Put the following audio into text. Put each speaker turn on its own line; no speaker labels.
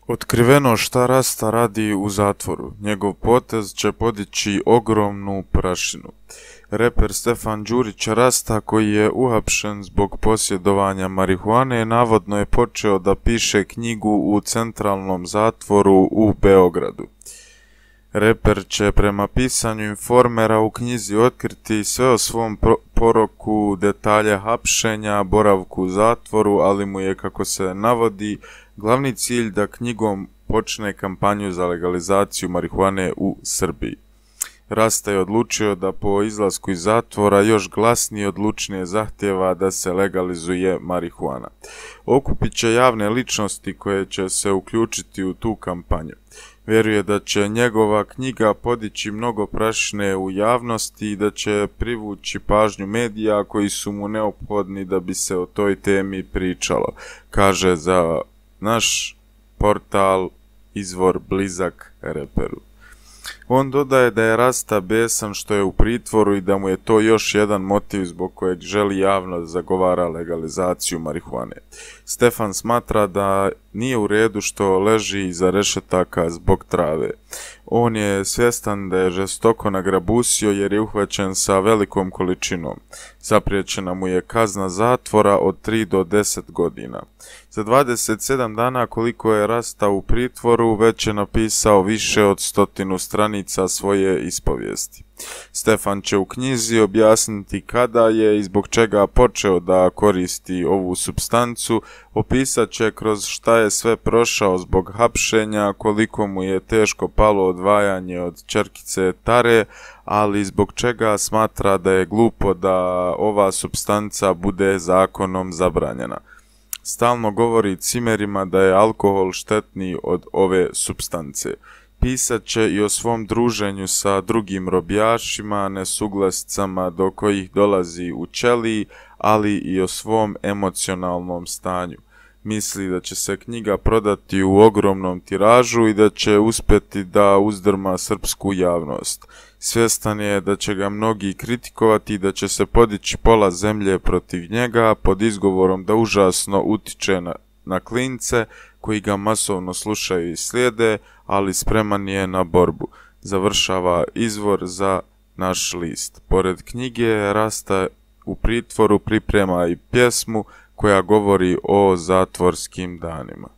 Otkriveno šta Rasta radi u zatvoru. Njegov potez će podići ogromnu prašinu. Reper Stefan Đurić Rasta, koji je uhapšen zbog posjedovanja marihuane, navodno je počeo da piše knjigu u centralnom zatvoru u Beogradu. Reper će prema pisanju Informera u knjizi otkriti sve o svom poroku, detalje hapšenja, boravku u zatvoru, ali mu je, kako se navodi, glavni cilj da knjigom počne kampanju za legalizaciju marihuane u Srbiji. Rasta je odlučio da po izlasku iz zatvora još glasnije i odlučnije zahtjeva da se legalizuje marihuana. Okupit će javne ličnosti koje će se uključiti u tu kampanju. Vjeruje da će njegova knjiga podići mnogo prašine u javnosti i da će privući pažnju medija koji su mu neophodni da bi se o toj temi pričalo, kaže za naš portal izvor blizak reperu. On dodaje da je Rasta besan što je u pritvoru i da mu je to još jedan motiv zbog kojeg želi javno da zagovara legalizaciju marihuane. Stefan smatra da nije u redu što leži iza rešetaka zbog trave. On je svjestan da je žestoko nagrabusio jer je uhvaćen sa velikom količinom. Zapriječena mu je kazna zatvora od 3 do 10 godina. Za 27 dana koliko je Rasta u pritvoru već je napisao više od 100 stranica svoje ispovijesti. Stefan će u knjizi objasniti kada je i zbog čega počeo da koristi ovu supstancu, opisat će kroz šta je sve prošao zbog hapšenja, koliko mu je teško palo odvajanje od ćerkice Tare, ali zbog čega smatra da je glupo da ova supstanca bude zakonom zabranjena. Stalno govori cimerima da je alkohol štetniji od ove supstance. Pisat će i o svom druženju sa drugim robijašima, nesuglasicama do kojih dolazi u ćeliji, ali i o svom emocionalnom stanju. Misli da će se knjiga prodati u ogromnom tiražu i da će uspjeti da uzdrma srpsku javnost. Svjestan je da će ga mnogi kritikovati i da će se podići pola zemlje protiv njega pod izgovorom da užasno utiče na klince koji ga masovno slušaju i slijede, ali spreman je na borbu. Završava izvor za naš list. Pored knjige, Rasta u pritvoru priprema i pjesmu koja govori o zatvorskim danima.